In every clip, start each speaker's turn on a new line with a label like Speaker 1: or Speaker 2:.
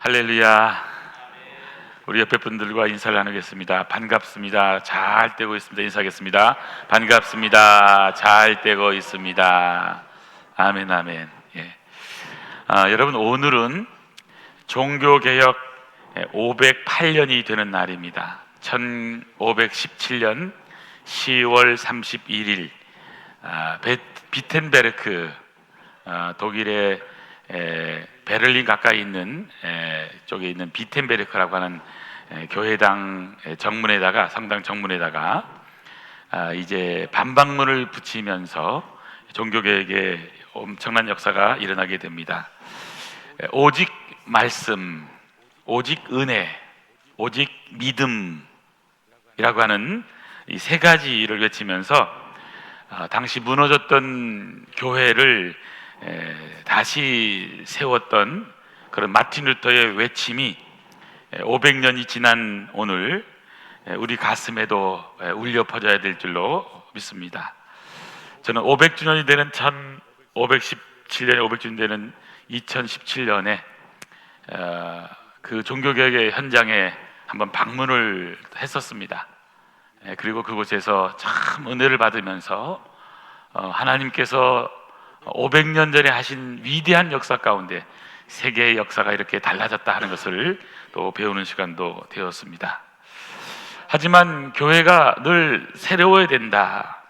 Speaker 1: 할렐루야. 우리 옆에 분들과 인사를 나누겠습니다. 반갑습니다. 잘 되고 있습니다. 인사하겠습니다. 반갑습니다. 잘 되고 있습니다. 아멘, 아멘. 예. 여러분, 오늘은 종교개혁 508년이 되는 날입니다. 1517년 10월 31일 비텐베르크, 독일의 베를린 가까이 있는 쪽에 있는 비텐베르크라고 하는 교회당 정문에다가, 성당 정문에다가 이제 반박문을 붙이면서 종교개혁의 엄청난 역사가 일어나게 됩니다. 오직 말씀, 오직 은혜, 오직 믿음이라고 하는 이 세 가지를 외치면서 당시 무너졌던 교회를 다시 세웠던 그런 마틴 루터의 외침이 500년이 지난 오늘 우리 가슴에도 울려 퍼져야 될 줄로 믿습니다. 저는 500주년이 되는 1517년에 500주년이 되는 2017년에 그 종교개혁의 현장에 한번 방문을 했었습니다. 그리고 그곳에서 참 은혜를 받으면서 하나님께서 500년 전에 하신 위대한 역사 가운데 세계의 역사가 이렇게 달라졌다 하는 것을 또 배우는 시간도 되었습니다. 하지만 교회가 늘 새로워야 된다,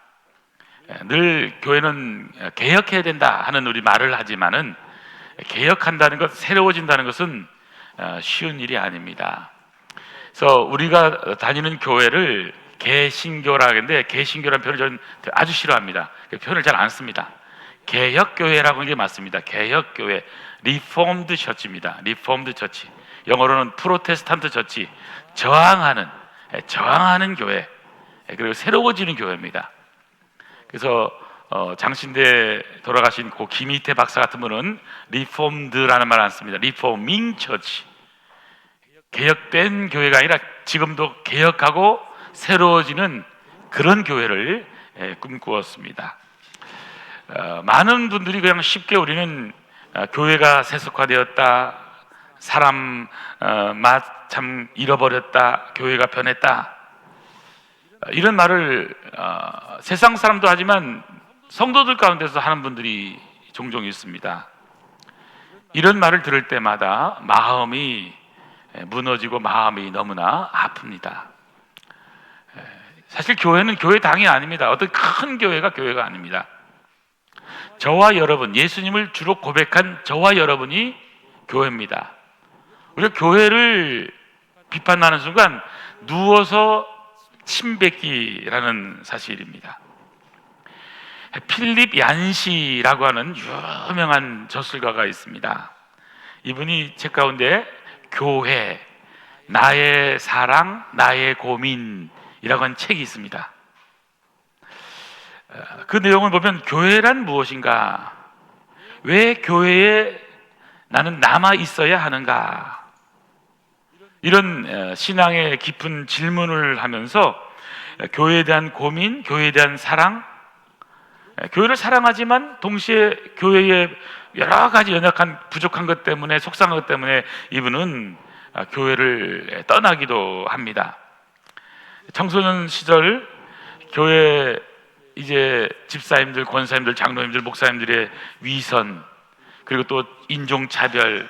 Speaker 1: 늘 교회는 개혁해야 된다 하는 우리 말을 하지만은 개혁한다는 것, 새로워진다는 것은 쉬운 일이 아닙니다. 그래서 우리가 다니는 교회를 개신교라 하는데, 개신교라는 표현을 저는 아주 싫어합니다. 그 표현을 잘 안 씁니다. 개혁교회라고 하는 게 맞습니다. 개혁교회, 리폼드 처치입니다. 리폼드 처치, 영어로는 프로테스탄트 처치, 저항하는 교회, 그리고 새로워지는 교회입니다. 그래서 장신대 돌아가신 고 김희태 박사 같은 분은 리폼드라는 말 안 씁니다. 리포밍 처치, 개혁된 교회가 아니라 지금도 개혁하고 새로워지는 그런 교회를 꿈꾸었습니다. 많은 분들이 그냥 쉽게 우리는 교회가 세속화되었다, 사람 맛 참 잃어버렸다, 교회가 변했다, 이런 말을 세상 사람도 하지만 성도들 가운데서 하는 분들이 종종 있습니다. 이런 말을 들을 때마다 마음이 무너지고 마음이 너무나 아픕니다. 사실 교회는 교회당이 아닙니다. 어떤 큰 교회가 교회가 아닙니다. 저와 여러분, 예수님을 주로 고백한 저와 여러분이 교회입니다. 우리가 교회를 비판하는 순간 누워서 침 뱉기라는 사실입니다. 필립 얀시라고 하는 유명한 저술가가 있습니다. 이분이 책 가운데 교회, 나의 사랑, 나의 고민이라고 하는 책이 있습니다. 그 내용을 보면 교회란 무엇인가? 왜 교회에 나는 남아 있어야 하는가? 이런 신앙의 깊은 질문을 하면서 교회에 대한 고민, 교회에 대한 사랑, 교회를 사랑하지만 동시에 교회의 여러 가지 연약한 부족한 것 때문에, 속상한 것 때문에 이분은 교회를 떠나기도 합니다. 청소년 시절 교회 이제 집사님들, 권사님들, 장로님들, 목사님들의 위선, 그리고 또 인종차별,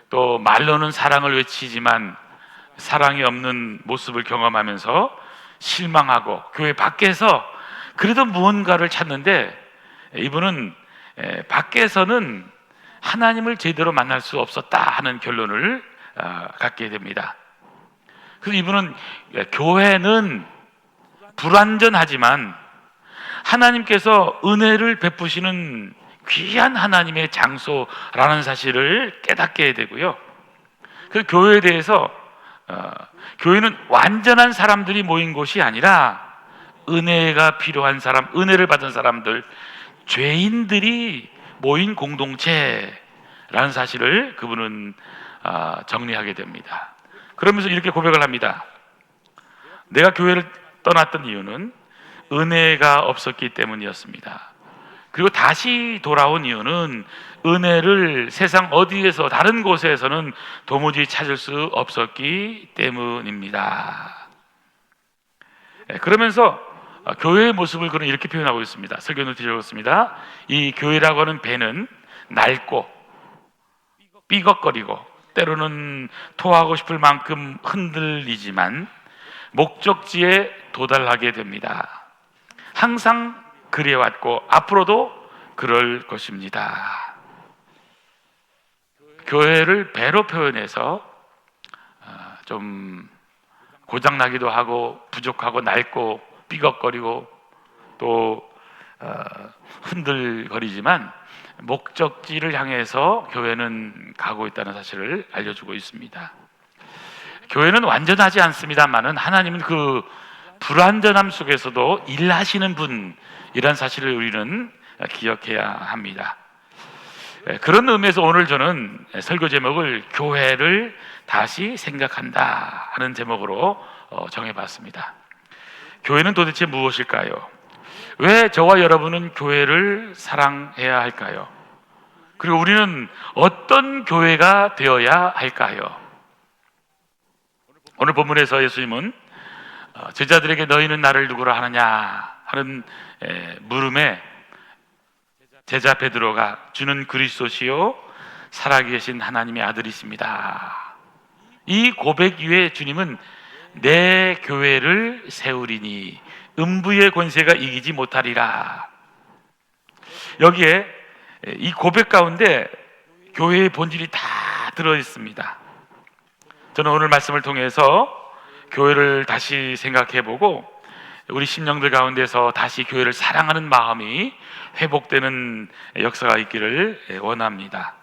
Speaker 1: 또 말로는 사랑을 외치지만 사랑이 없는 모습을 경험하면서 실망하고 교회 밖에서 그래도 무언가를 찾는데, 이분은 밖에서는 하나님을 제대로 만날 수 없었다 하는 결론을 갖게 됩니다. 그래서 이분은 교회는 불완전하지만 하나님께서 은혜를 베푸시는 귀한 하나님의 장소라는 사실을 깨닫게 되고요. 그 교회에 대해서 교회는 완전한 사람들이 모인 곳이 아니라 은혜가 필요한 사람, 은혜를 받은 사람들, 죄인들이 모인 공동체라는 사실을 그분은 정리하게 됩니다. 그러면서 이렇게 고백을 합니다. 내가 교회를 떠났던 이유는 은혜가 없었기 때문이었습니다. 그리고 다시 돌아온 이유는 은혜를 세상 어디에서 다른 곳에서는 도무지 찾을 수 없었기 때문입니다. 그러면서 교회의 모습을 그는 이렇게 표현하고 있습니다. 설교는 드렸습니다. 이 교회라고 하는 배는 낡고 삐걱거리고 때로는 토하고 싶을 만큼 흔들리지만 목적지에 도달하게 됩니다. 항상 그래왔고 앞으로도 그럴 것입니다. 교회를 배로 표현해서 좀 고장나기도 하고 부족하고 낡고 삐걱거리고 또 흔들거리지만 목적지를 향해서 교회는 가고 있다는 사실을 알려주고 있습니다. 교회는 완전하지 않습니다만은 하나님은 그 불완전함 속에서도 일하시는 분이란 사실을 우리는 기억해야 합니다. 그런 의미에서 오늘 저는 설교 제목을 교회를 다시 생각한다 하는 제목으로 정해봤습니다. 교회는 도대체 무엇일까요? 왜 저와 여러분은 교회를 사랑해야 할까요? 그리고 우리는 어떤 교회가 되어야 할까요? 오늘 본문에서 예수님은 제자들에게 너희는 나를 누구라 하느냐 하는 물음에 제자 베드로가 주는 그리스도시요 살아계신 하나님의 아들이십니다. 이 고백 이후에 주님은 내 교회를 세우리니 음부의 권세가 이기지 못하리라. 여기에 이 고백 가운데 교회의 본질이 다 들어있습니다. 저는 오늘 말씀을 통해서 교회를 다시 생각해보고 우리 심령들 가운데서 다시 교회를 사랑하는 마음이 회복되는 역사가 있기를 원합니다.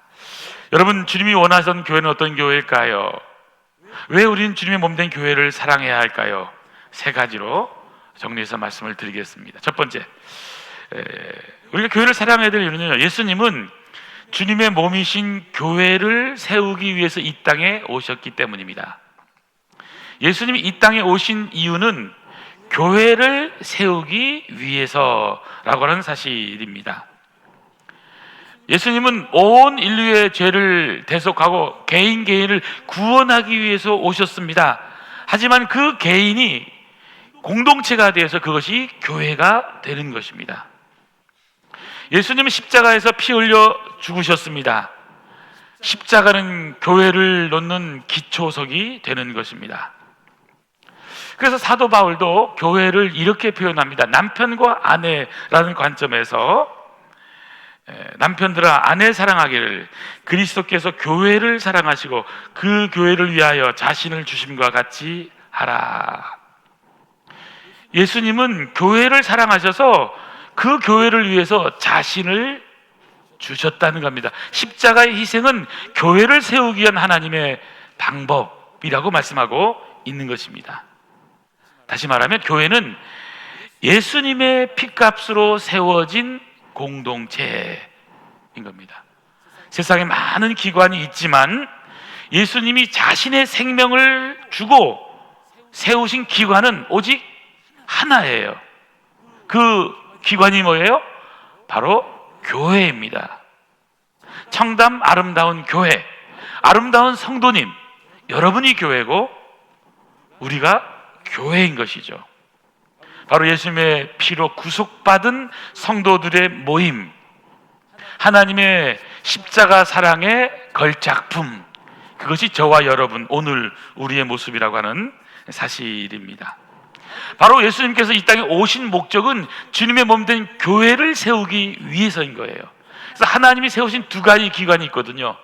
Speaker 1: 여러분, 주님이 원하던 교회는 어떤 교회일까요? 왜 우리는 주님의 몸된 교회를 사랑해야 할까요? 세 가지로 정리해서 말씀을 드리겠습니다. 첫 번째, 우리가 교회를 사랑해야 될 이유는요, 예수님은 주님의 몸이신 교회를 세우기 위해서 이 땅에 오셨기 때문입니다. 예수님이 이 땅에 오신 이유는 교회를 세우기 위해서라고 하는 사실입니다. 예수님은 온 인류의 죄를 대속하고 개인을 구원하기 위해서 오셨습니다. 하지만 그 개인이 공동체가 되어서 그것이 교회가 되는 것입니다. 예수님은 십자가에서 피 흘려 죽으셨습니다. 십자가는 교회를 놓는 기초석이 되는 것입니다. 그래서 사도 바울도 교회를 이렇게 표현합니다. 남편과 아내라는 관점에서 남편들아 아내 사랑하기를 그리스도께서 교회를 사랑하시고 그 교회를 위하여 자신을 주심과 같이 하라. 예수님은 교회를 사랑하셔서 그 교회를 위해서 자신을 주셨다는 겁니다. 십자가의 희생은 교회를 세우기 위한 하나님의 방법이라고 말씀하고 있는 것입니다. 다시 말하면 교회는 예수님의 피값으로 세워진 공동체인 겁니다. 세상에 많은 기관이 있지만 예수님이 자신의 생명을 주고 세우신 기관은 오직 하나예요. 그 기관이 뭐예요? 바로 교회입니다. 청담 아름다운 교회, 아름다운 성도님, 여러분이 교회고 우리가 교회인 것이죠. 바로 예수님의 피로 구속받은 성도들의 모임, 하나님의 십자가 사랑의 걸작품, 그것이 저와 여러분 오늘 우리의 모습이라고 하는 사실입니다. 바로 예수님께서 이 땅에 오신 목적은 주님의 몸된 교회를 세우기 위해서인 거예요. 그래서 하나님이 세우신 두 가지 기관이 있거든요.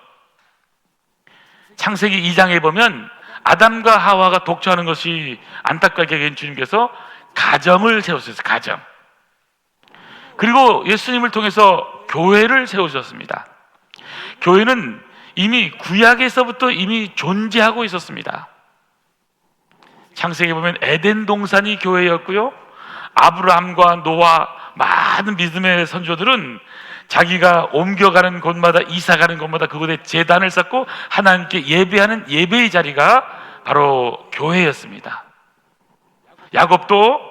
Speaker 1: 창세기 2장에 보면 아담과 하와가 독처하는 것이 안타깝게 여긴 주님께서 가정을 세우셨어요. 가정. 그리고 예수님을 통해서 교회를 세우셨습니다. 교회는 이미 구약에서부터 이미 존재하고 있었습니다. 창세기에 보면 에덴 동산이 교회였고요, 아브라함과 노아 많은 믿음의 선조들은 자기가 옮겨가는 곳마다, 이사가는 곳마다 그곳에 제단을 쌓고 하나님께 예배하는 예배의 자리가 바로 교회였습니다. 야곱도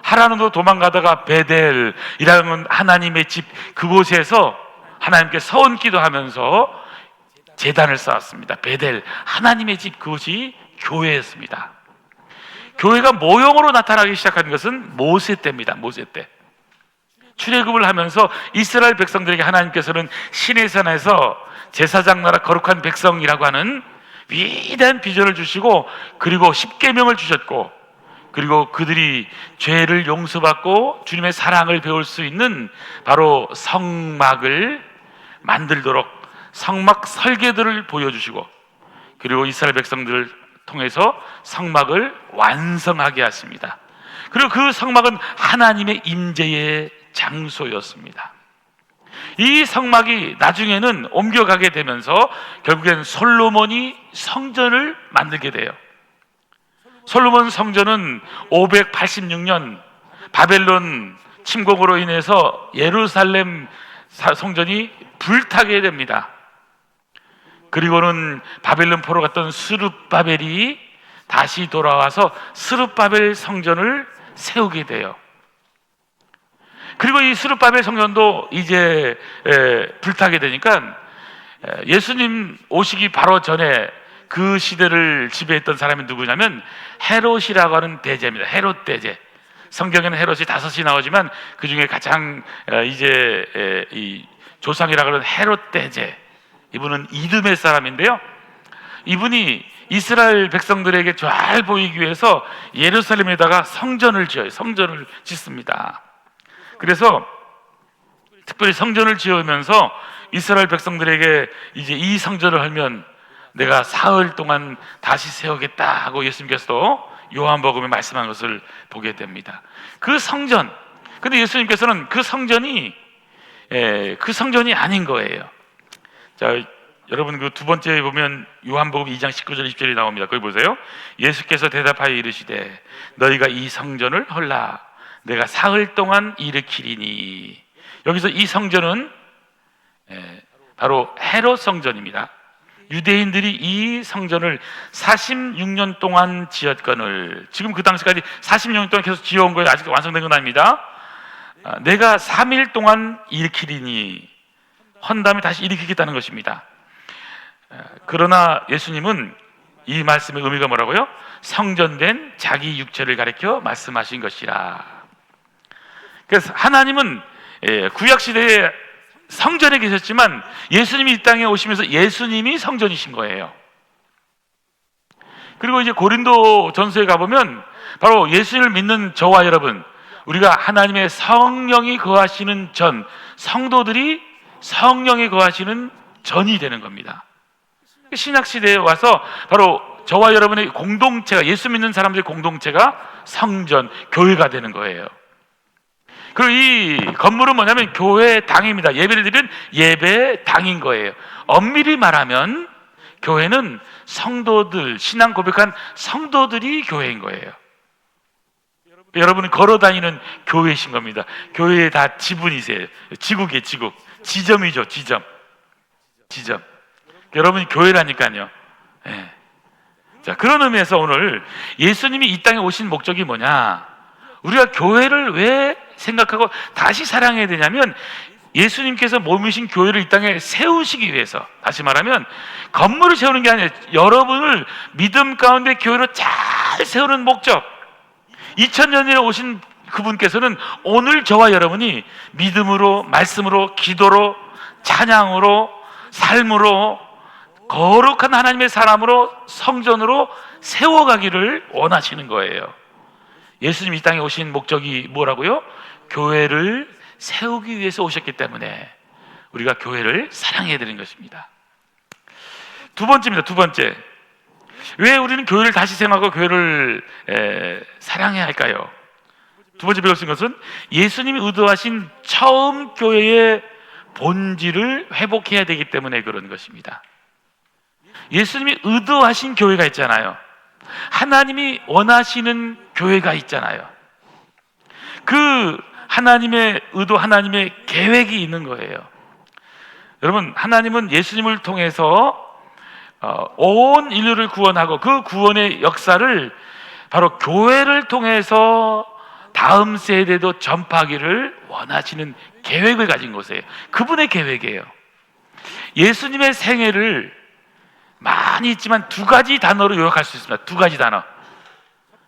Speaker 1: 하란으로 도망가다가 베델이라는 하나님의 집, 그곳에서 하나님께 서원 기도하면서 제단을 쌓았습니다. 베델, 하나님의 집, 그곳이 교회였습니다. 교회가 모형으로 나타나기 시작한 것은 모세 때입니다. 모세 때 출애굽을 하면서 이스라엘 백성들에게 하나님께서는 시내산에서 제사장 나라 거룩한 백성이라고 하는 위대한 비전을 주시고, 그리고 십계명을 주셨고, 그리고 그들이 죄를 용서받고 주님의 사랑을 배울 수 있는 바로 성막을 만들도록 성막 설계들을 보여주시고, 그리고 이스라엘 백성들을 통해서 성막을 완성하게 하십니다. 그리고 그 성막은 하나님의 임재의 장소였습니다. 이 성막이 나중에는 옮겨가게 되면서 결국엔 솔로몬이 성전을 만들게 돼요. 솔로몬 성전은 586년 바벨론 침공으로 인해서 예루살렘 성전이 불타게 됩니다. 그리고는 바벨론 포로 갔던 스룹바벨이 다시 돌아와서 스룹바벨 성전을 세우게 돼요. 그리고 이 스룹바벨 성전도 이제 불타게 되니까 예수님 오시기 바로 전에 그 시대를 지배했던 사람이 누구냐면 헤롯이라고 하는 대제입니다. 헤롯 대제. 성경에는 헤롯이 5이 나오지만 그 중에 가장 이제 이 조상이라고 하는 헤롯 대제, 이분은 이두메 사람인데요. 이분이 이스라엘 백성들에게 잘 보이기 위해서 예루살렘에다가 성전을 지어요. 성전을 짓습니다. 그래서 특별히 성전을 지으면서 이스라엘 백성들에게 이제 이 성전을 하면 내가 사흘 동안 다시 세우겠다 하고 예수님께서도 요한복음에 말씀한 것을 보게 됩니다. 그 성전, 근데 예수님께서는 그 성전이 아닌 거예요. 자, 여러분 그 두 번째 보면 요한복음 2장 19절 20절이 나옵니다. 거기 보세요. 예수께서 대답하여 이르시되 너희가 이 성전을 헐라 내가 사흘 동안 일으키리니. 여기서 이 성전은 바로 헤롯 성전입니다. 유대인들이 이 성전을 46년 동안 지었거늘, 지금 그 당시까지 46년 동안 계속 지어온 거예요. 아직 완성된 건 아닙니다. 내가 3일 동안 일으키리니, 헌 다음에 다시 일으키겠다는 것입니다. 그러나 예수님은 이 말씀의 의미가 뭐라고요? 성전된 자기 육체를 가리켜 말씀하신 것이라. 그래서 하나님은 구약시대에 성전에 계셨지만 예수님이 이 땅에 오시면서 예수님이 성전이신 거예요. 그리고 이제 고린도 전서에 가보면 바로 예수를 믿는 저와 여러분, 우리가 하나님의 성령이 거하시는 전, 성도들이 성령이 거하시는 전이 되는 겁니다. 신약시대에 와서 바로 저와 여러분의 공동체가, 예수 믿는 사람들의 공동체가 성전, 교회가 되는 거예요. 그리고 이 건물은 뭐냐면 교회 당입니다. 예배를 드리는 예배 당인 거예요. 엄밀히 말하면 교회는 성도들, 신앙 고백한 성도들이 교회인 거예요. 여러분은 걸어다니는 교회이신 겁니다. 교회에 다 지분이세요. 지국이에요. 지국. 지점이죠. 지점. 여러분이 교회라니까요. 네. 자, 그런 의미에서 오늘 예수님이 이 땅에 오신 목적이 뭐냐, 우리가 교회를 왜 생각하고 다시 사랑해야 되냐면, 예수님께서 몸이신 교회를 이 땅에 세우시기 위해서, 다시 말하면 건물을 세우는 게 아니라 여러분을 믿음 가운데 교회로 잘 세우는 목적, 2000년 전에 오신 그분께서는 오늘 저와 여러분이 믿음으로, 말씀으로, 기도로, 찬양으로, 삶으로 거룩한 하나님의 사람으로, 성전으로 세워가기를 원하시는 거예요. 예수님이 이 땅에 오신 목적이 뭐라고요? 교회를 세우기 위해서 오셨기 때문에 우리가 교회를 사랑해야 되는 것입니다. 두 번째입니다. 두 번째, 왜 우리는 교회를 다시 생각하고 교회를 사랑해야 할까요? 두 번째 배울 수 있는 것은 예수님이 의도하신 처음 교회의 본질을 회복해야 되기 때문에 그런 것입니다. 예수님이 의도하신 교회가 있잖아요. 하나님이 원하시는 교회가 있잖아요. 그 하나님의 의도, 하나님의 계획이 있는 거예요. 여러분, 하나님은 예수님을 통해서 온 인류를 구원하고 그 구원의 역사를 바로 교회를 통해서 다음 세대도 전파하기를 원하시는 계획을 가진 곳이에요. 그분의 계획이에요. 예수님의 생애를 많이 있지만 두 가지 단어로 요약할 수 있습니다. 두 가지 단어.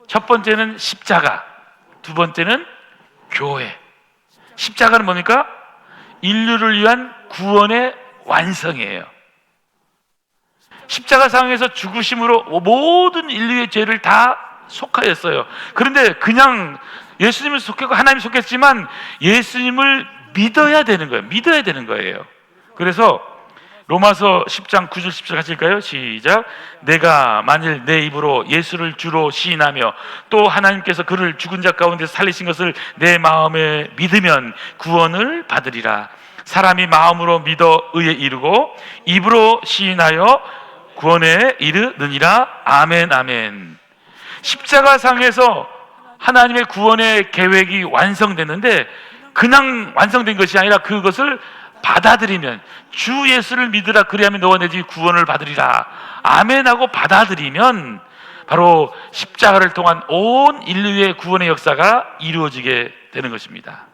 Speaker 1: 첫 번째는 십자가, 두 번째는 교회. 십자가는 뭡니까? 인류를 위한 구원의 완성이에요. 십자가 상에서 죽으심으로 모든 인류의 죄를 다 속하였어요. 그런데 그냥 예수님을 속했고 하나님을 속했지만 예수님을 믿어야 되는 거예요. 믿어야 되는 거예요. 그래서 로마서 10장 9절 10절 하실까요? 시작. 내가 만일 내 입으로 예수를 주로 시인하며 또 하나님께서 그를 죽은 자 가운데 살리신 것을 내 마음에 믿으면 구원을 받으리라. 사람이 마음으로 믿어 의에 이르고 입으로 시인하여 구원에 이르느니라. 아멘 아멘. 십자가상에서 하나님의 구원의 계획이 완성됐는데 그냥 완성된 것이 아니라 그것을 받아들이면, 주 예수를 믿으라 그리하면 너와 내 집이 구원을 받으리라, 아멘하고 받아들이면 바로 십자가를 통한 온 인류의 구원의 역사가 이루어지게 되는 것입니다.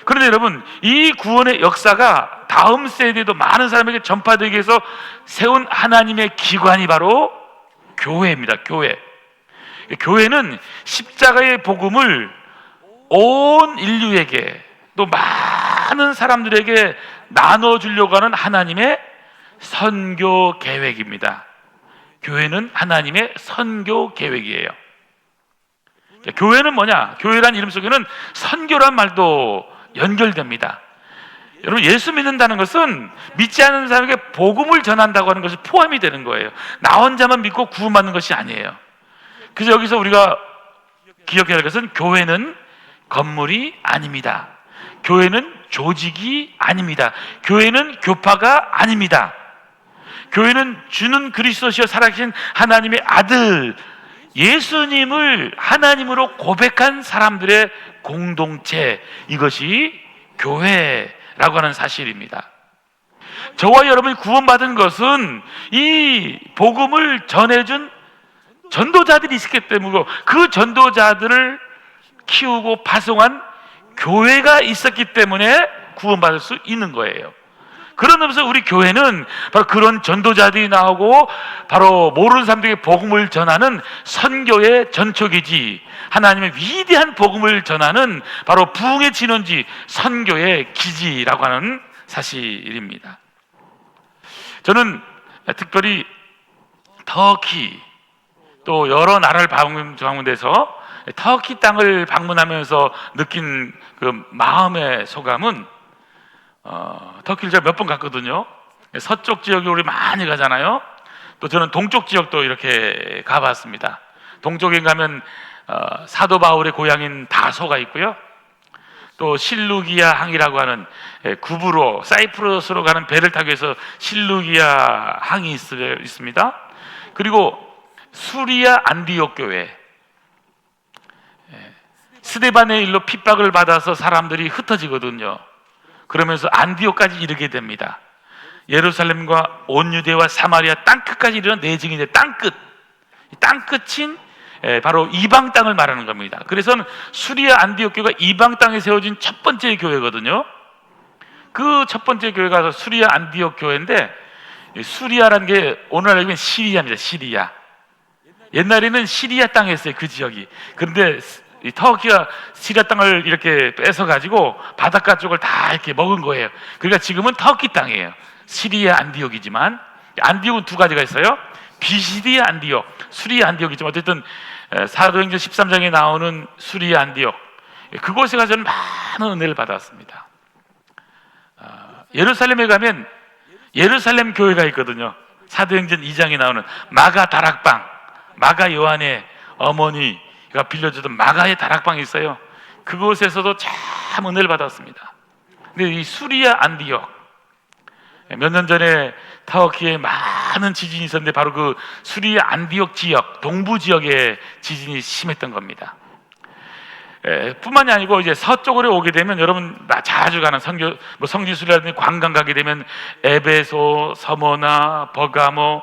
Speaker 1: 그런데 여러분, 이 구원의 역사가 다음 세대에도 많은 사람에게 전파되기 위해서 세운 하나님의 기관이 바로 교회입니다. 교회는 십자가의 복음을 온 인류에게 또 많은 사람들에게 나눠주려고 하는 하나님의 선교 계획입니다. 교회는 하나님의 선교 계획이에요. 교회는 뭐냐? 교회란 이름 속에는 선교란 말도 연결됩니다. 여러분, 예수 믿는다는 것은 믿지 않는 사람에게 복음을 전한다고 하는 것이 포함이 되는 거예요. 나 혼자만 믿고 구원받는 것이 아니에요. 그래서 여기서 우리가 기억해야 할 것은 교회는 건물이 아닙니다. 교회는 조직이 아닙니다. 교회는 교파가 아닙니다. 교회는 주는 그리스도시여 살아계신 하나님의 아들 예수님을 하나님으로 고백한 사람들의 공동체, 이것이 교회라고 하는 사실입니다. 저와 여러분이 구원받은 것은 이 복음을 전해준 전도자들이 있었기 때문이고, 그 전도자들을 키우고 파송한 교회가 있었기 때문에 구원받을 수 있는 거예요. 그런 의미에서 우리 교회는 바로 그런 전도자들이 나오고 바로 모르는 사람들에게 복음을 전하는 선교의 전초기지, 하나님의 위대한 복음을 전하는 바로 부흥의 진원지, 선교의 기지라고 하는 사실입니다. 저는 특별히 터키 또 여러 나라를 방문돼서 터키 땅을 방문하면서 느낀 그 마음의 소감은, 터키를 제가 몇 번 갔거든요. 서쪽 지역에 우리 많이 가잖아요. 또 저는 동쪽 지역도 이렇게 가봤습니다. 동쪽에 가면 사도 바울의 고향인 다소가 있고요. 또 실루기아 항이라고 하는 구브로, 사이프러스로 가는 배를 타기 위해서 실루기아 항이 있습니다. 그리고 수리아 안디옥 교회, 스데반의 일로 핍박을 받아서 사람들이 흩어지거든요. 그러면서 안디옥까지 이르게 됩니다. 예루살렘과 온 유대와 사마리아 땅끝까지 이르는 내증인데, 땅끝인 바로 이방 땅을 말하는 겁니다. 그래서 수리아 안디옥 교회가 이방 땅에 세워진 첫 번째 교회거든요. 그 첫 번째 교회가 수리아 안디옥 교회인데, 수리아라는 게 오늘 알고 있는 시리아입니다. 시리아. 옛날에는 시리아 땅이었어요, 그 지역이. 그런데 이 터키가 시리아 땅을 이렇게 뺏어가지고 바닷가 쪽을 다 이렇게 먹은 거예요. 그러니까 지금은 터키 땅이에요. 시리아 안디옥이지만, 안디옥은 두 가지가 있어요. 비시디아 안디옥, 수리아 안디옥이지만, 어쨌든 사도행전 13장에 나오는 수리아 안디옥, 그곳에 가서 저는 많은 은혜를 받았습니다. 예루살렘에 가면 예루살렘 교회가 있거든요. 사도행전 2장에 나오는 마가 다락방, 마가 요한의 어머니가 빌려주던 마가의 다락방이 있어요. 그곳에서도 참 은혜를 받았습니다. 근데 이 수리아 안디옥, 몇 년 전에 터키에 많은 지진이 있었는데 바로 그 수리아 안디옥 지역, 동부 지역에 지진이 심했던 겁니다. 뿐만이 아니고 이제 서쪽으로 오게 되면, 여러분 자주 가는 성지순례라든지 관광 가게 되면 에베소, 서머나, 버가모,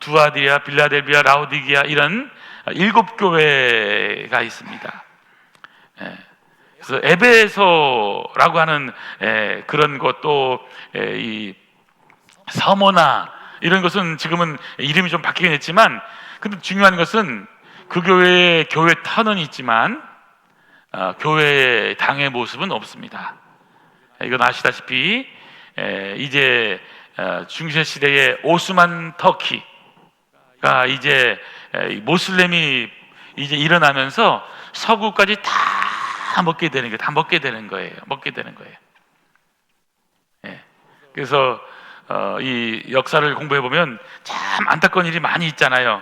Speaker 1: 두아디아, 빌라델비아, 라오디게아, 이런 7 교회가 있습니다. 예. 그래서 에베소라고 하는 그런 것도 이 서머나 이런 것은 지금은 이름이 좀 바뀌긴 했지만, 근데 중요한 것은 그 교회에 교회 터는 있지만 교회 당의 모습은 없습니다. 이건 아시다시피 이제 중세 시대의 오스만 터키가 이제 모슬렘이 이제 일어나면서 서구까지 다 먹게 되는 거예요. 다 먹게 되는 거예요. 먹게 되는 거예요. 그래서 이 역사를 공부해 보면 참 안타까운 일이 많이 있잖아요.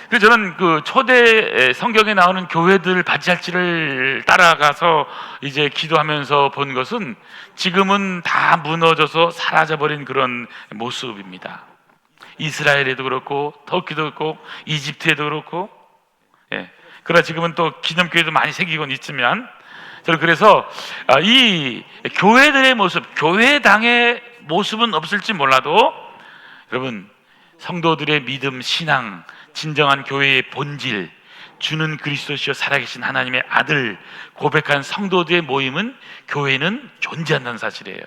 Speaker 1: 그래서 저는 그 초대 성경에 나오는 교회들 바치알지를 따라가서 이제 기도하면서 본 것은 지금은 다 무너져서 사라져버린 그런 모습입니다. 이스라엘에도 그렇고 터키도 그렇고 이집트에도 그렇고, 그러나 지금은 또 기념교회도 많이 생기곤 있지만, 저는 그래서 이 교회들의 모습, 교회당의 모습은 없을지 몰라도 여러분, 성도들의 믿음, 신앙, 진정한 교회의 본질, 주는 그리스도시요 살아계신 하나님의 아들 고백한 성도들의 모임은, 교회는 존재한다는 사실이에요.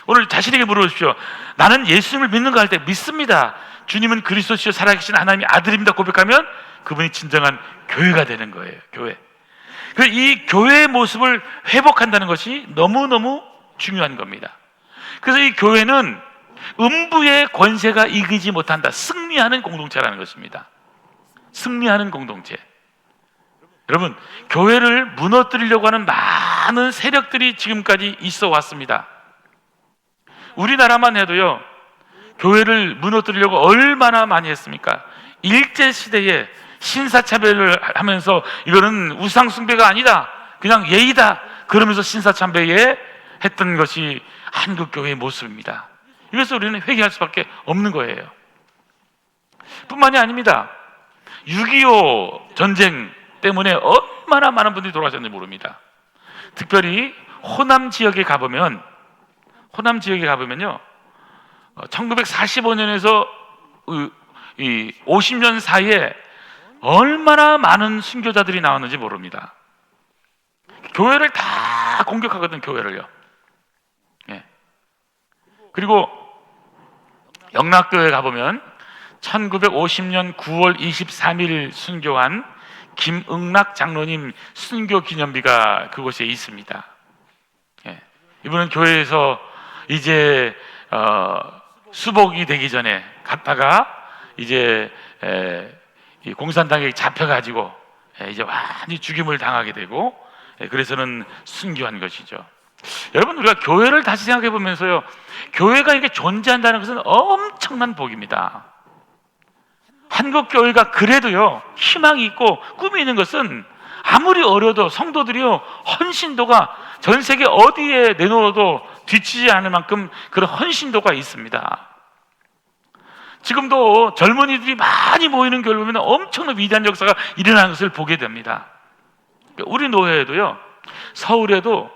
Speaker 1: 오늘 자신에게 물어보십시오. 나는 예수님을 믿는가 할 때 믿습니다. 주님은 그리스도시요 살아계신 하나님의 아들입니다 고백하면 그분이 진정한 교회가 되는 거예요. 교회. 이 교회의 모습을 회복한다는 것이 너무너무 중요한 겁니다. 그래서 이 교회는 음부의 권세가 이기지 못한다, 승리하는 공동체라는 것입니다. 승리하는 공동체. 여러분, 교회를 무너뜨리려고 하는 많은 세력들이 지금까지 있어 왔습니다. 우리나라만 해도요, 교회를 무너뜨리려고 얼마나 많이 했습니까? 일제시대에 신사참배를 하면서 이거는 우상숭배가 아니다, 그냥 예의다, 그러면서 신사참배에 했던 것이 한국교회의 모습입니다. 이래서 우리는 회개할 수밖에 없는 거예요. 뿐만이 아닙니다. 6.25 전쟁 때문에 얼마나 많은 분들이 돌아가셨는지 모릅니다. 특별히 호남 지역에 가보면요, 1945년에서 50년 사이에 얼마나 많은 순교자들이 나왔는지 모릅니다. 교회를 다 공격하거든, 교회를요. 그리고 영락교회 가보면 1950년 9월 23일 순교한 김응락 장로님 순교 기념비가 그곳에 있습니다. 이분은 교회에서 이제 수복이 되기 전에 갔다가 이제 이 공산당에 잡혀가지고 이제 완전히 죽임을 당하게 되고, 그래서는 순교한 것이죠. 여러분, 우리가 교회를 다시 생각해 보면서요, 교회가 이렇게 존재한다는 것은 엄청난 복입니다. 한국 교회가 그래도요 희망이 있고 꿈이 있는 것은, 아무리 어려도 성도들이요 헌신도가 전 세계 어디에 내놓아도 뒤치지 않을 만큼 그런 헌신도가 있습니다. 지금도 젊은이들이 많이 모이는 교회를 보면 엄청난 위대한 역사가 일어나는 것을 보게 됩니다. 우리 노회에도요, 서울에도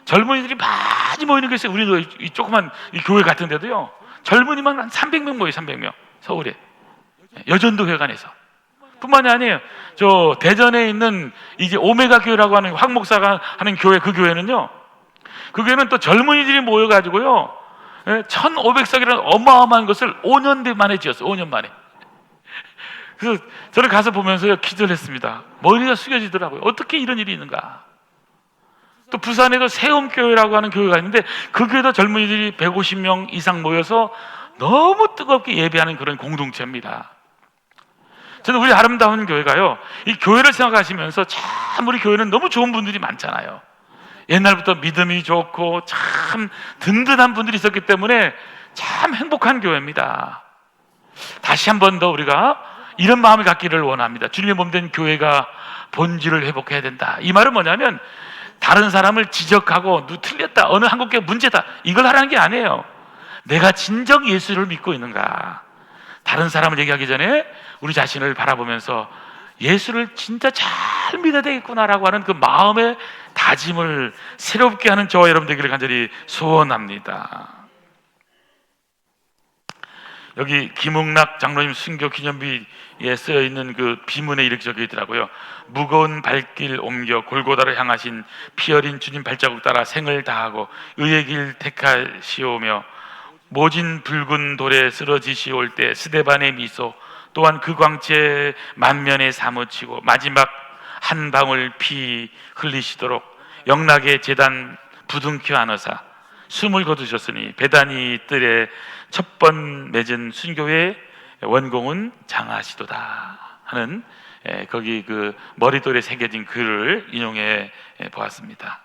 Speaker 1: 젊은이들이 많이 모이는 것이, 우리 노회 이 조그만 이 교회 같은 데도요 젊은이만 한 300명 모여요. 300명. 서울에 여전도 회관에서. 뿐만이 아니에요. 저 대전에 있는 이제 오메가 교회라고 하는 황 목사가 하는 교회, 그 교회는요, 그 교회는 또 젊은이들이 모여가지고요 1500석이라는 어마어마한 것을 5년 만에 지었어요. 5년 만에. 그래서 저는 가서 보면서요 기도를 했습니다. 머리가 숙여지더라고요. 어떻게 이런 일이 있는가. 또 부산에도 세움교회라고 하는 교회가 있는데, 그 교회도 젊은이들이 150명 이상 모여서 너무 뜨겁게 예배하는 그런 공동체입니다. 저는 우리 아름다운 교회가요, 이 교회를 생각하시면서 참 우리 교회는 너무 좋은 분들이 많잖아요. 옛날부터 믿음이 좋고 참 든든한 분들이 있었기 때문에 참 행복한 교회입니다. 다시 한 번 더 우리가 이런 마음을 갖기를 원합니다. 주님의 몸된 교회가 본질을 회복해야 된다. 이 말은 뭐냐면, 다른 사람을 지적하고 누 틀렸다, 어느 한국교회 문제다, 이걸 하라는 게 아니에요. 내가 진정 예수를 믿고 있는가. 다른 사람을 얘기하기 전에 우리 자신을 바라보면서 예수를 진짜 잘 믿어야 되겠구나라고 하는 그 마음의 다짐을 새롭게 하는 저와 여러분 되기를 간절히 소원합니다. 여기 김웅락 장로님 순교 기념비에 쓰여 있는 그 비문에 이렇게 적혀 있더라고요. 무거운 발길 옮겨 골고다로 향하신 피 어린 주님 발자국 따라 생을 다하고 의의 길 택하시오며 모진 붉은 돌에 쓰러지시올 때 스데반의 미소 또한 그 광채 만면에 사무치고 마지막 한 방울 피 흘리시도록 영락의 제단 부둥켜 안으사 숨을 거두셨으니 베다니 뜰에 첫 번 맺은 순교의 원공은 장하시도다 하는 거기 그 머리돌에 새겨진 글을 인용해 보았습니다.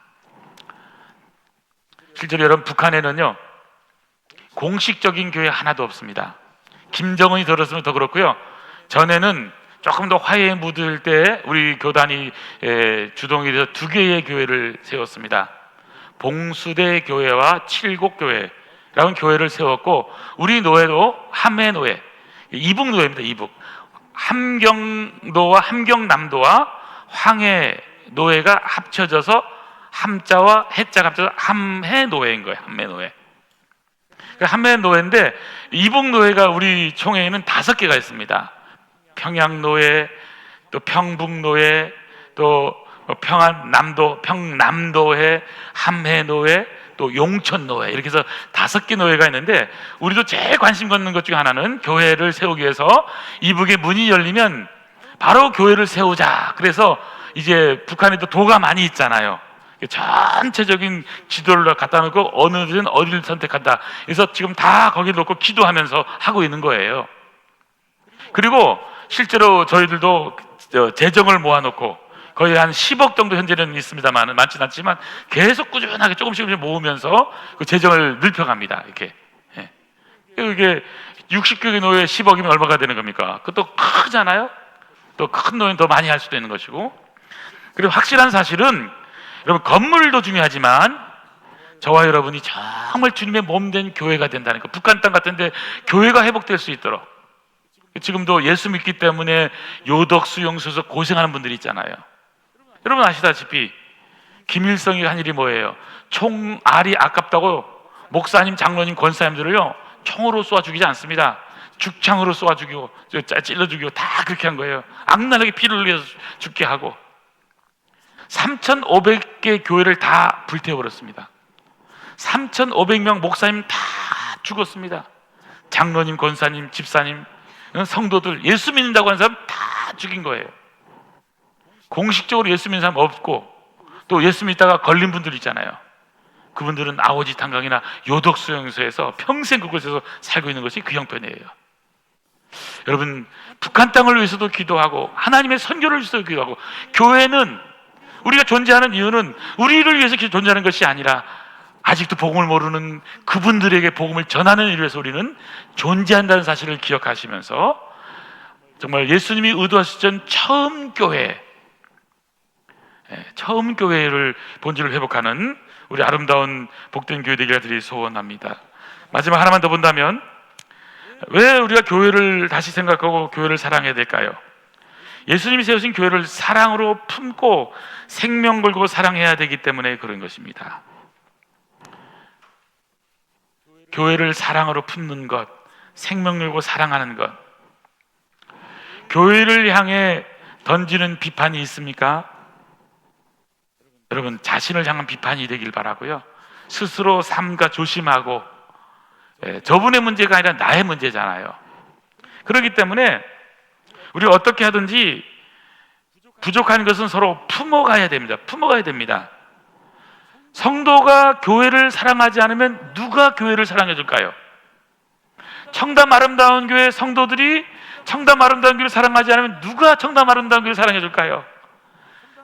Speaker 1: 실제로 여러분, 북한에는요 공식적인 교회 하나도 없습니다. 김정은이 들었으면 더 그렇고요. 전에는 조금 더 화해에 묻을 때 우리 교단이 주동이 돼서 두 개의 교회를 세웠습니다. 봉수대 교회와 칠곡교회라는 교회를 세웠고, 우리 노회도 함해노회, 이북노회입니다. 이북 함경도와 함경남도와 황해노회가 합쳐져서 함자와 해자가 합쳐서 함해노회인 거예요. 함해노회. 함해노회인데 이북노회가 우리 총회에는 5개가 있습니다. 평양노회, 또 평북노회, 또 평안남도, 평남도회, 함해노회, 또 용천노회, 이렇게 해서 5개 노회가 있는데, 우리도 제일 관심 갖는 것 중에 하나는 교회를 세우기 위해서 이북에 문이 열리면 바로 교회를 세우자. 그래서 이제 북한에도 도가 많이 있잖아요. 전체적인 지도를 갖다 놓고 어느 데는 어디를 선택한다. 그래서 지금 다 거기 놓고 기도하면서 하고 있는 거예요. 그리고 실제로 저희들도 재정을 모아놓고 거의 한 10억 정도 현재는 있습니다만, 많지는 않지만 계속 꾸준하게 조금씩 모으면서 그 재정을 늘려갑니다. 이렇게. 이게 60개의 노예 10억이면 얼마가 되는 겁니까? 그것도 크잖아요. 또 큰 노예는 더 많이 할 수도 있는 것이고. 그리고 확실한 사실은, 여러분, 건물도 중요하지만 저와 여러분이 정말 주님의 몸된 교회가 된다는 거. 북한 땅 같은데 교회가 회복될 수 있도록. 지금도 예수 믿기 때문에 요덕 수용소에서 고생하는 분들이 있잖아요. 여러분 아시다시피 김일성이 한 일이 뭐예요? 총알이 아깝다고 목사님, 장로님, 권사님들을요 총으로 쏘아 죽이지 않습니다. 죽창으로 쏘아 죽이고 찔러 죽이고 다 그렇게 한 거예요. 악랄하게 피를 흘려서 죽게 하고 3,500개 교회를 다 불태워버렸습니다. 3,500명 목사님 다 죽었습니다. 장로님, 권사님, 집사님, 성도들, 예수 믿는다고 하는 사람 다 죽인 거예요. 공식적으로 예수 믿는 사람 없고, 또 예수 믿다가 걸린 분들 있잖아요. 그분들은 아오지 탄광이나 요독 수용소에서 평생 그곳에서 살고 있는 것이 그 형편이에요. 여러분, 북한 땅을 위해서도 기도하고 하나님의 선교를 위해서도 기도하고, 교회는 우리가 존재하는 이유는 우리를 위해서 존재하는 것이 아니라 아직도 복음을 모르는 그분들에게 복음을 전하는 일을 위해서 우리는 존재한다는 사실을 기억하시면서, 정말 예수님이 의도하셨던 처음 교회를 본질을 회복하는 우리 아름다운 복된 교회 되기를 드리 소원합니다. 마지막 하나만 더 본다면, 왜 우리가 교회를 다시 생각하고 교회를 사랑해야 될까요? 예수님이 세우신 교회를 사랑으로 품고 생명 걸고 사랑해야 되기 때문에 그런 것입니다. 교회를 사랑으로 품는 것, 생명 걸고 사랑하는 것. 교회를 향해 던지는 비판이 있습니까? 여러분, 자신을 향한 비판이 되길 바라고요. 스스로 삼가 조심하고, 저분의 문제가 아니라 나의 문제잖아요. 그렇기 때문에 우리가 어떻게 하든지 부족한 것은 서로 품어가야 됩니다. 품어가야 됩니다. 성도가 교회를 사랑하지 않으면 누가 교회를 사랑해 줄까요? 청담 아름다운 교회 성도들이 청담 아름다운 교회를 사랑하지 않으면 누가 청담 아름다운 교회를 사랑해 줄까요?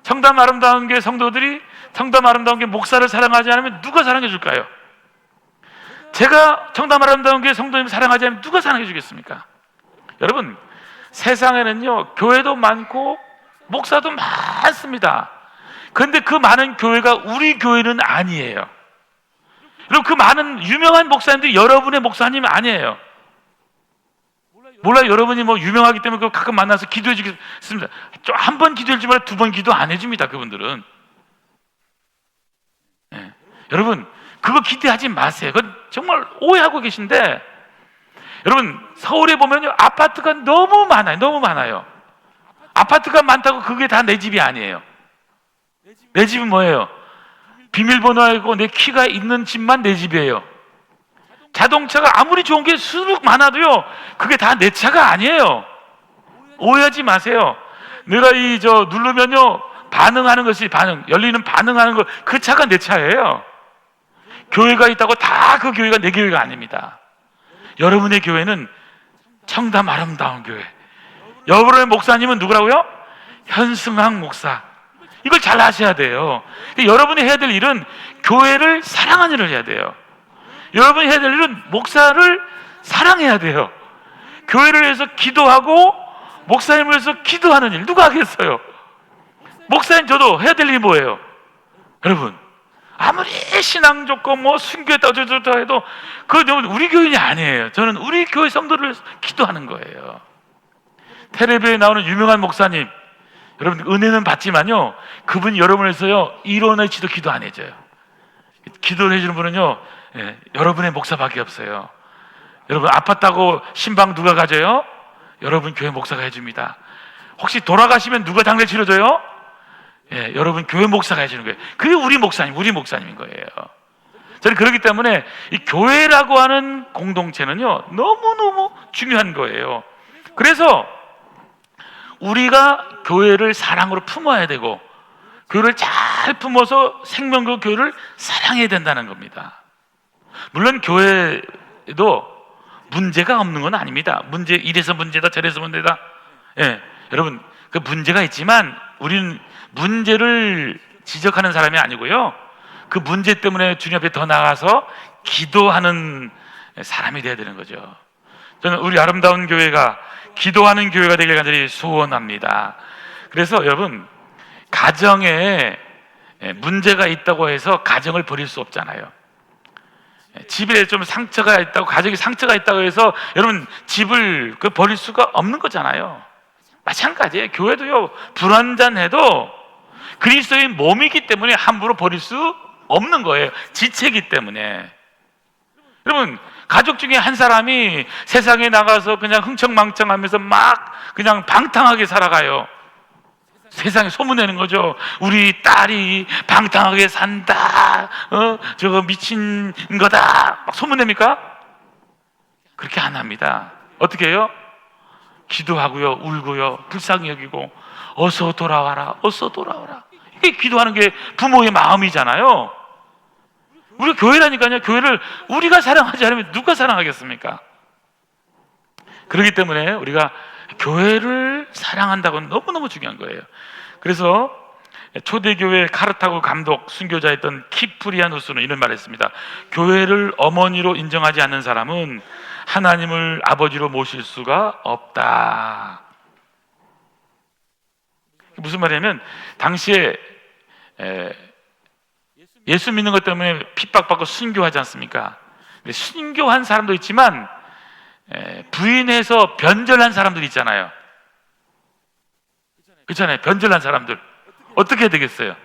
Speaker 1: 청담 아름다운 교회 성도들이 청담 아름다운 교회 목사를 사랑하지 않으면 누가 사랑해 줄까요? 제가 청담 아름다운 교회 성도님을 사랑하지 않으면 누가 사랑해 주겠습니까? 여러분, 세상에는요 교회도 많고 목사도 많습니다. 그런데 그 많은 교회가 우리 교회는 아니에요. 그리고 그 많은 유명한 목사님들이 여러분의 목사님 아니에요. 몰라요. 여러분이 뭐 유명하기 때문에 가끔 만나서 기도해 주겠습니다. 한 번 기도해 주지 말고 2번 기도 안 해줍니다. 그분들은. 여러분, 그거 기대하지 마세요. 그건 정말 오해하고 계신데, 여러분, 서울에 보면요, 아파트가 너무 많아요. 너무 많아요. 아파트가 많다고 그게 다 내 집이 아니에요. 내 집은 뭐예요? 비밀번호하고 내 키가 있는 집만 내 집이에요. 자동차가 아무리 좋은 게 수록 많아도요, 그게 다 내 차가 아니에요. 오해하지 마세요. 내가 누르면요, 반응하는 것이 열리는 반응하는 거, 그 차가 내 차예요. 교회가 있다고 다 그 교회가 내 교회가 아닙니다. 여러분의 교회는 청담 아름다운 교회. 여러분의 목사님은 누구라고요? 현승학 목사. 이걸 잘 아셔야 돼요. 여러분이 해야 될 일은 교회를 사랑하는 일을 해야 돼요. 여러분이 해야 될 일은 목사를 사랑해야 돼요. 교회를 위해서 기도하고 목사님을 위해서 기도하는 일 누가 하겠어요? 목사님, 저도 해야 될 일이 뭐예요? 여러분, 아무리 신앙 좋고 순교했다 어쩌다 해도 그건 우리 교인이 아니에요. 저는 우리 교회 성도를 위해서 기도하는 거예요. 텔레비에 나오는 유명한 목사님, 여러분 은혜는 받지만요, 그분이 여러분을 위해서요 일원어치도 기도 안 해줘요. 기도를 해주는 분은요, 여러분의 목사밖에 없어요. 여러분 아팠다고 신방 누가 가져요? 여러분 교회 목사가 해줍니다. 혹시 돌아가시면 누가 장례 치러줘요? 여러분 교회 목사가 해주는 거예요. 그게 우리 목사님인 거예요. 저는 그렇기 때문에 이 교회라고 하는 공동체는요 너무너무 중요한 거예요. 그래서 우리가 교회를 사랑으로 품어야 되고, 교회를 잘 품어서 생명교 교회를 사랑해야 된다는 겁니다. 물론 교회도 문제가 없는 건 아닙니다. 이래서 문제다 저래서 문제다. 여러분 그 문제가 있지만 우리는 문제를 지적하는 사람이 아니고요, 그 문제 때문에 주님 앞에 더 나가서 기도하는 사람이 되어야 되는 거죠. 저는 우리 아름다운 교회가 기도하는 교회가 되길 간절히 소원합니다. 그래서 여러분, 가정에 문제가 있다고 해서 가정을 버릴 수 없잖아요. 집에 좀 상처가 있다고, 가정에 상처가 있다고 해서 여러분 집을 버릴 수가 없는 거잖아요. 마찬가지예요. 교회도요, 불완전해도 그리스도의 몸이기 때문에 함부로 버릴 수 없는 거예요. 지체이기 때문에. 여러분, 가족 중에 한 사람이 세상에 나가서 그냥 흥청망청하면서 막 그냥 방탕하게 살아가요. 세상에 소문내는 거죠. 우리 딸이 방탕하게 산다, 저거 미친 거다, 막 소문냅니까? 그렇게 안 합니다. 어떻게 해요? 기도하고요, 울고요, 불쌍히 여기고, 어서 돌아와라, 어서 돌아와라. 이게 기도하는 게 부모의 마음이잖아요. 우리 교회라니까요. 교회를 우리가 사랑하지 않으면 누가 사랑하겠습니까? 그렇기 때문에 우리가 교회를 사랑한다고는 너무너무 중요한 거예요. 그래서 초대교회 카르타고 감독 순교자였던 키프리아누스는 이런 말을 했습니다. 교회를 어머니로 인정하지 않는 사람은 하나님을 아버지로 모실 수가 없다. 무슨 말이냐면, 당시에 예수 믿는 것 때문에 핍박받고 순교하지 않습니까? 순교한 사람도 있지만 부인해서 변절한 사람들 있잖아요. 그렇잖아요. 변절한 사람들 어떻게 해야 되겠어요?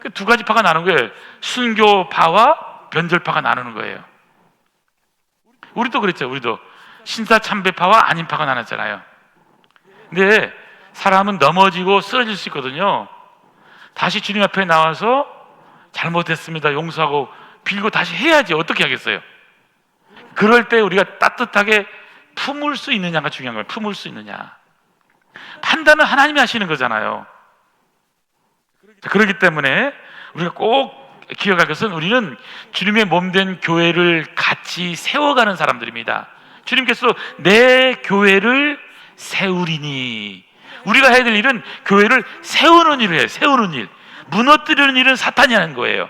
Speaker 1: 그 두 가지 파가 나누는 거예요. 순교파와 변절파가 나누는 거예요. 우리도 그랬죠. 우리도 신사참배파와 아닌파가 나눴잖아요. 근데 사람은 넘어지고 쓰러질 수 있거든요. 다시 주님 앞에 나와서 잘못했습니다, 용서하고 빌고 다시 해야지. 어떻게 하겠어요? 그럴 때 우리가 따뜻하게 품을 수 있느냐가 중요한 거예요. 품을 수 있느냐. 판단은 하나님이 하시는 거잖아요. 그렇기 때문에 우리가 꼭 기억할 것은, 우리는 주님의 몸된 교회를 같이 세워가는 사람들입니다. 주님께서 내 교회를 세우리니, 우리가 해야 될 일은 교회를 세우는 일을 해요. 세우는 일. 무너뜨리는 일은 사탄이 하는 거예요.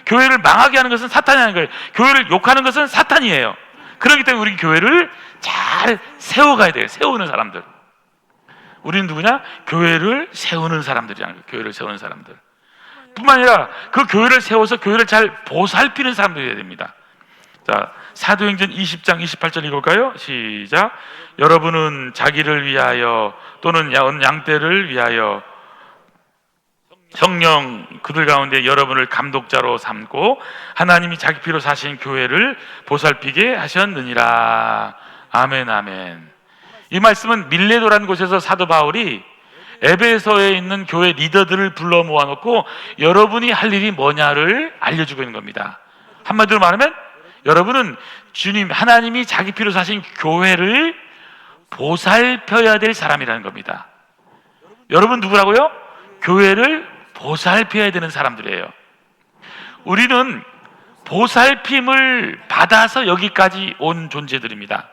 Speaker 1: 교회를 망하게 하는 것은 사탄이 하는 거예요. 교회를 욕하는 것은 사탄이에요. 그렇기 때문에 우리 교회를 잘 세워가야 돼요. 세우는 사람들. 우리는 누구냐? 교회를 세우는 사람들이라는 거예요. 교회를 세우는 사람들. 뿐만 아니라 그 교회를 세워서 교회를 잘 보살피는 사람들이 돼야 됩니다. 자, 사도행전 20장 28절 읽을까요? 시작. 여러분은 자기를 위하여 또는 양떼를 위하여 성령 그들 가운데 여러분을 감독자로 삼고 하나님이 자기 피로 사신 교회를 보살피게 하셨느니라. 아멘, 아멘. 이 말씀은 밀레도라는 곳에서 사도 바울이 에베소에 있는 교회 리더들을 불러 모아놓고 여러분이 할 일이 뭐냐를 알려주고 있는 겁니다. 한마디로 말하면 여러분은 주님, 하나님이 자기 피로 사신 교회를 보살펴야 될 사람이라는 겁니다. 여러분 누구라고요? 교회를 보살펴야 되는 사람들이에요. 우리는 보살핌을 받아서 여기까지 온 존재들입니다.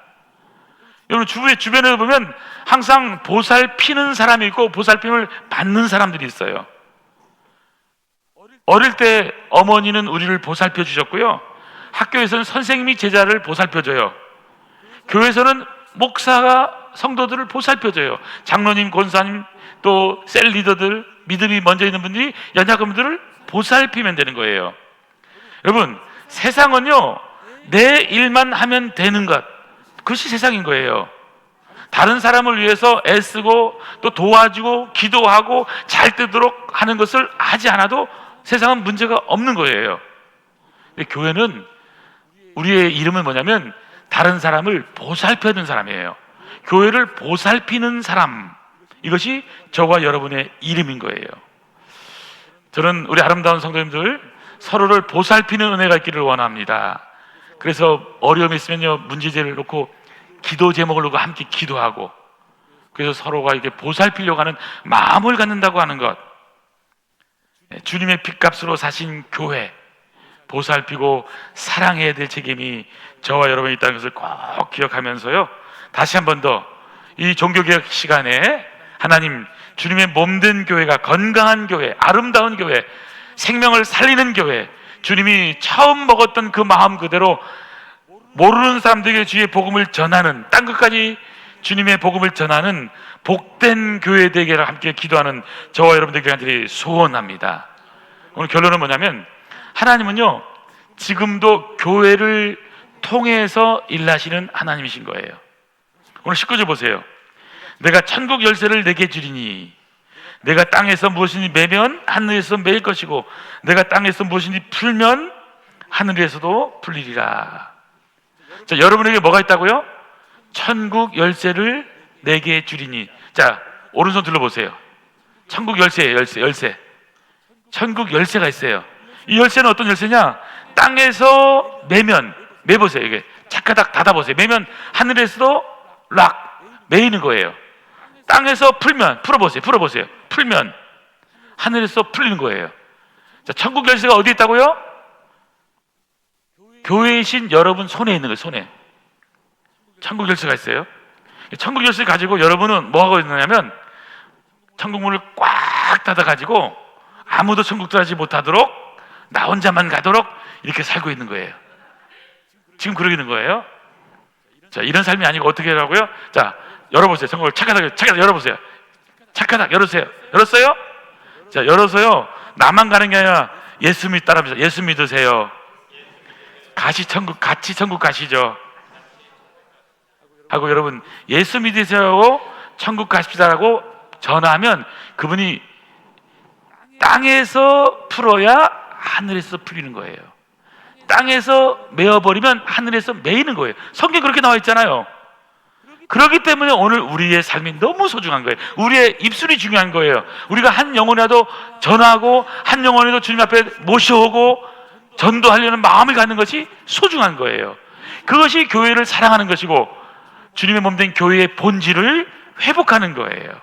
Speaker 1: 여러분 주변에 보면 항상 보살피는 사람이 있고 보살핌을 받는 사람들이 있어요. 어릴 때 어머니는 우리를 보살펴 주셨고요, 학교에서는 선생님이 제자를 보살펴 줘요. 교회에서는 목사가 성도들을 보살펴 줘요. 장로님, 권사님, 또 셀 리더들, 믿음이 먼저 있는 분들이 연약한 분들을 보살피면 되는 거예요. 여러분, 세상은요, 내 일만 하면 되는 것, 그것이 세상인 거예요. 다른 사람을 위해서 애쓰고 또 도와주고 기도하고 잘 되도록 하는 것을 하지 않아도 세상은 문제가 없는 거예요. 근데 교회는 우리의 이름은 뭐냐면 다른 사람을 보살펴야 되는 사람이에요. 교회를 보살피는 사람, 이것이 저와 여러분의 이름인 거예요. 저는 우리 아름다운 성도님들 서로를 보살피는 은혜가 있기를 원합니다. 그래서 어려움이 있으면요, 문제제를 놓고 기도 제목을 놓고 함께 기도하고, 그래서 서로가 이렇게 보살피려고 하는 마음을 갖는다고 하는 것, 주님의 핏값으로 사신 교회 보살피고 사랑해야 될 책임이 저와 여러분이 있다는 것을 꼭 기억하면서요, 다시 한 번 더 이 종교개혁 시간에 하나님, 주님의 몸된 교회가 건강한 교회, 아름다운 교회, 생명을 살리는 교회, 주님이 처음 먹었던 그 마음 그대로 모르는 사람들에게 주의 복음을 전하는, 땅 끝까지 주님의 복음을 전하는 복된 교회 되기를 함께 기도하는 저와 여러분들 간절히 소원합니다. 오늘 결론은 뭐냐면, 하나님은요 지금도 교회를 통해서 일하시는 하나님이신 거예요. 오늘 19절 보세요. 내가 천국 열쇠를 내게 주리니 내가 땅에서 무엇이니 매면 하늘에서 매일 것이고 내가 땅에서 무엇이니 풀면 하늘에서도 풀리리라. 자, 여러분에게 뭐가 있다고요? 천국 열쇠를 내게 주리니. 자, 오른손 들러보세요. 천국 열쇠예요. 열쇠. 천국 열쇠가 있어요. 이 열쇠는 어떤 열쇠냐? 땅에서 매면, 매보세요. 이게 착가닥 닫아보세요. 매면 하늘에서도 락 매이는 거예요. 땅에서 풀면, 풀어보세요. 풀면 하늘에서 풀리는 거예요. 자, 천국 열쇠가 어디 있다고요? 교회이신 여러분 손에 있는 거예요. 손에 천국 열쇠가 있어요. 천국 열쇠 가지고 여러분은 뭐 하고 있느냐면 천국 문을 꽉 닫아 가지고 아무도 천국 들어가지 못하도록 나 혼자만 가도록 이렇게 살고 있는 거예요. 지금 그러고 있는 거예요. 자, 이런 삶이 아니고 어떻게 하라고요? 자, 열어보세요. 천국을 착하닥 열어보세요. 착하닥 열으세요. 열었어요? 자, 열어서요, 나만 가는 게 아니라 예수 따라합니다. 예수 믿으세요. 같이 천국 가시죠 하고, 여러분 예수 믿으세요 하고 천국 가십시다라고 전하면 그분이 땅에서 풀어야 하늘에서 풀리는 거예요. 땅에서 메어버리면 하늘에서 메이는 거예요. 성경에 그렇게 나와 있잖아요. 그렇기 때문에 오늘 우리의 삶이 너무 소중한 거예요. 우리의 입술이 중요한 거예요. 우리가 한 영혼이라도 전하고 한 영혼이라도 주님 앞에 모셔오고 전도하려는 마음을 갖는 것이 소중한 거예요. 그것이 교회를 사랑하는 것이고 주님의 몸된 교회의 본질을 회복하는 거예요.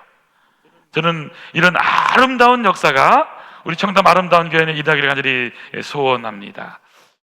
Speaker 1: 저는 이런 아름다운 역사가 우리 청담 아름다운 교회는 일하기를 간절히 소원합니다.